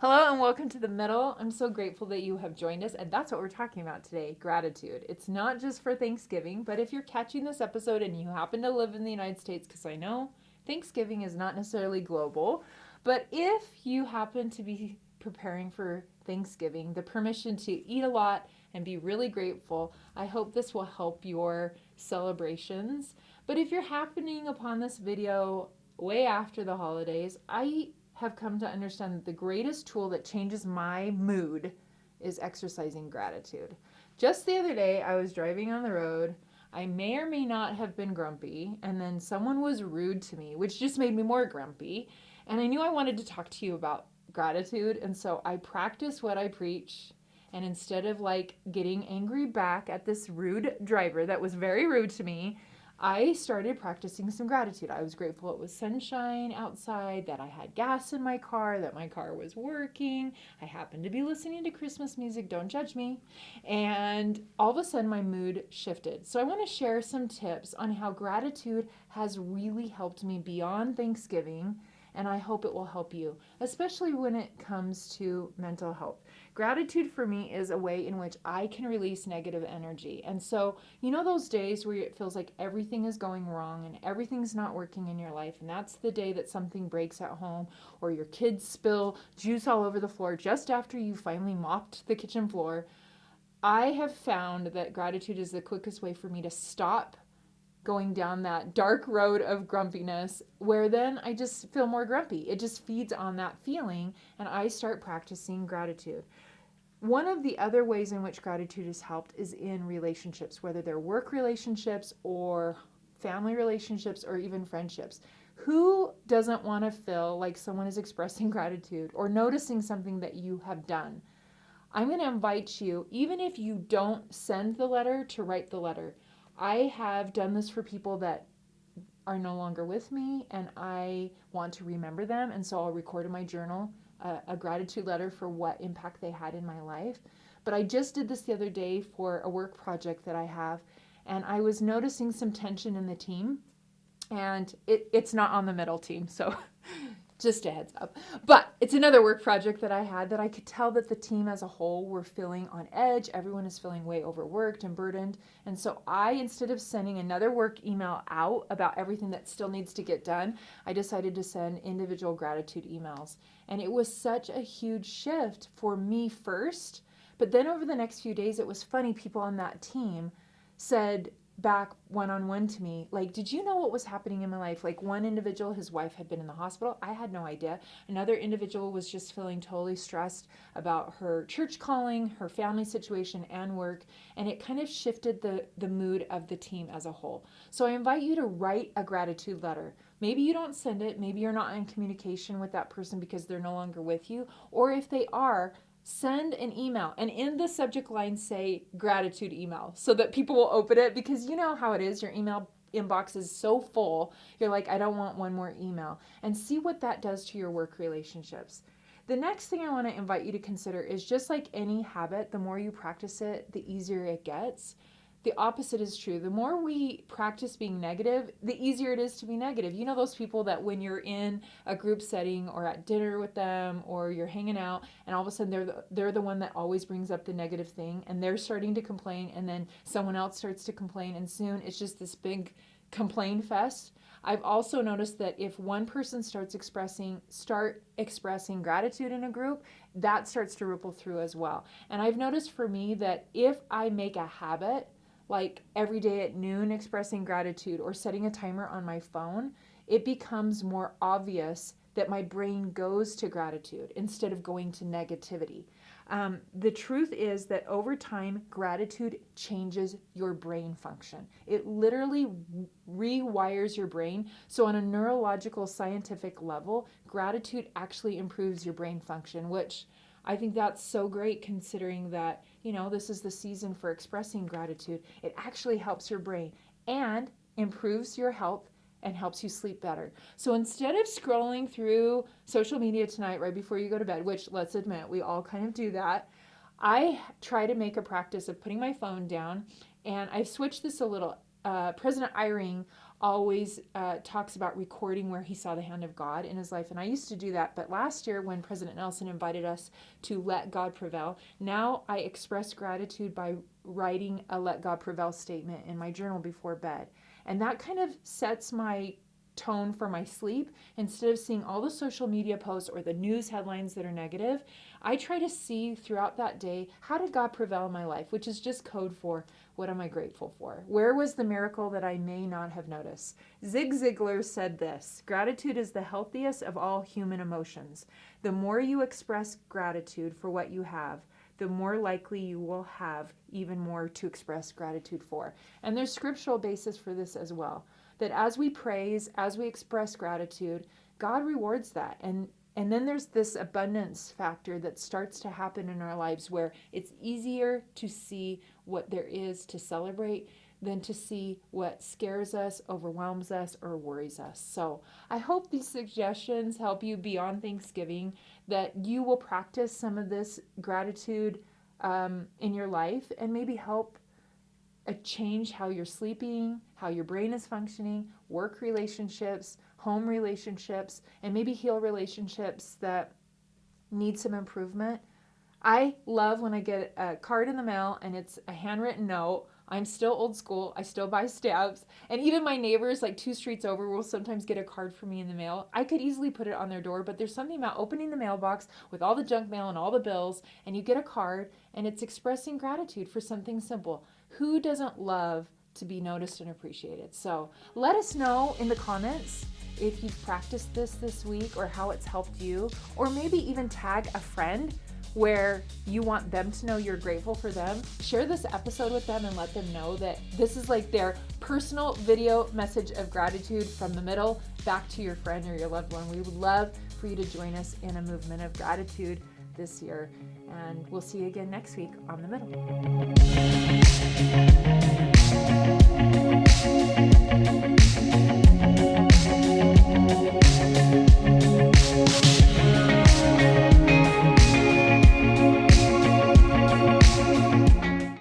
Hello and welcome to the middle. I'm so grateful that you have joined us, and that's what we're talking about today, gratitude. It's not just for Thanksgiving, but if you're catching this episode and you happen to live in the United States, because I know Thanksgiving is not necessarily global, but if you happen to be preparing for Thanksgiving, the permission to eat a lot and be really grateful, I hope this will help your celebrations. But if you're happening upon this video way after the holidays, I have come to understand that the greatest tool that changes my mood is exercising gratitude. Just the other day, I was driving on the road. I may or may not have been grumpy, and then someone was rude to me, which just made me more grumpy. And I knew I wanted to talk to you about gratitude, and so I practiced what I preach. And instead of like getting angry back at this rude driver that was very rude to me, I started practicing some gratitude. I was grateful it was sunshine outside, that I had gas in my car, that my car was working. I happened to be listening to Christmas music, don't judge me. And all of a sudden, my mood shifted. So, I want to share some tips on how gratitude has really helped me beyond Thanksgiving. And I hope it will help you, especially when it comes to mental health. Gratitude for me is a way in which I can release negative energy. And so, you know, those days where it feels like everything is going wrong and everything's not working in your life, and that's the day that something breaks at home, or your kids spill juice all over the floor just after you finally mopped the kitchen floor. I have found that gratitude is the quickest way for me to stop going down that dark road of grumpiness, where then I just feel more grumpy. It just feeds on that feeling, and I start practicing gratitude. One of the other ways in which gratitude has helped is in relationships, whether they're work relationships or family relationships or even friendships. Who doesn't want to feel like someone is expressing gratitude or noticing something that you have done? I'm going to invite you, even if you don't send the letter, to write the letter. I have done this for people that are no longer with me, and I want to remember them, and so I'll record in my journal a gratitude letter for what impact they had in my life. But I just did this the other day for a work project that I have, and I was noticing some tension in the team, and it's not on the middle team, so just a heads up. But it's another work project that I had that I could tell that the team as a whole were feeling on edge. Everyone is feeling way overworked and burdened. And so I, instead of sending another work email out about everything that still needs to get done, I decided to send individual gratitude emails. And it was such a huge shift for me first. But then over the next few days, it was funny. People on that team said back one-on-one to me, like, did you know what was happening in my life? Like, one individual, his wife had been in the hospital. I had no idea. Another individual was just feeling totally stressed about her church calling, her family situation, and work, and it kind of shifted the mood of the team as a whole. So I invite you to write a gratitude letter. Maybe you don't send it, maybe you're not in communication with that person because they're no longer with you, or if they are, send an email and in the subject line say gratitude email so that people will open it, because you know how it is, your email inbox is so full, you're like, I don't want one more email. And see what that does to your work relationships. The next thing I want to invite you to consider is, just like any habit, the more you practice it, the easier it gets. The opposite is true. The more we practice being negative, the easier it is to be negative. You know those people that when you're in a group setting or at dinner with them or you're hanging out, and all of a sudden they're the one that always brings up the negative thing, and they're starting to complain, and then someone else starts to complain, and soon it's just this big complain fest. I've also noticed that if one person start expressing gratitude in a group, that starts to ripple through as well. And I've noticed for me that if I make a habit, like every day at noon expressing gratitude or setting a timer on my phone, it becomes more obvious that my brain goes to gratitude instead of going to negativity. The truth is that over time, gratitude changes your brain function. It literally rewires your brain. So, on a neurological, scientific level, gratitude actually improves your brain function, which I think that's so great, considering that, you know, this is the season for expressing gratitude. It actually helps your brain and improves your health and helps you sleep better. So instead of scrolling through social media tonight right before you go to bed, which, let's admit, we all kind of do that, I try to make a practice of putting my phone down, and I've switched this a little. President Eyring always talks about recording where he saw the hand of God in his life. And I used to do that. But last year, when President Nelson invited us to let God prevail, now I express gratitude by writing a Let God Prevail statement in my journal before bed. And that kind of sets my tone for my sleep. Instead of seeing all the social media posts or the news headlines that are negative, I try to see throughout that day, how did God prevail in my life, which is just code for what am I grateful for? Where was the miracle that I may not have noticed? Zig Ziglar said this: gratitude is the healthiest of all human emotions. The more you express gratitude for what you have, the more likely you will have even more to express gratitude for. And there's scriptural basis for this as well, that as we praise, as we express gratitude, God rewards that. And then there's this abundance factor that starts to happen in our lives where it's easier to see what there is to celebrate than to see what scares us, overwhelms us, or worries us. So I hope these suggestions help you beyond Thanksgiving, that you will practice some of this gratitude in your life and maybe help change how you're sleeping, how your brain is functioning, work relationships, home relationships, and maybe heal relationships that need some improvement. I love when I get a card in the mail and it's a handwritten note. I'm still old school. I still buy stamps. And even my neighbors, like 2 streets over, will sometimes get a card from me in the mail. I could easily put it on their door, but there's something about opening the mailbox with all the junk mail and all the bills, and you get a card, and it's expressing gratitude for something simple. Who doesn't love to be noticed and appreciated? So let us know in the comments if you've practiced this week or how it's helped you, or maybe even tag a friend where you want them to know you're grateful for them. Share this episode with them and let them know that this is like their personal video message of gratitude from the middle back to your friend or your loved one. We would love for you to join us in a movement of gratitude this year. And we'll see you again next week on The Middle.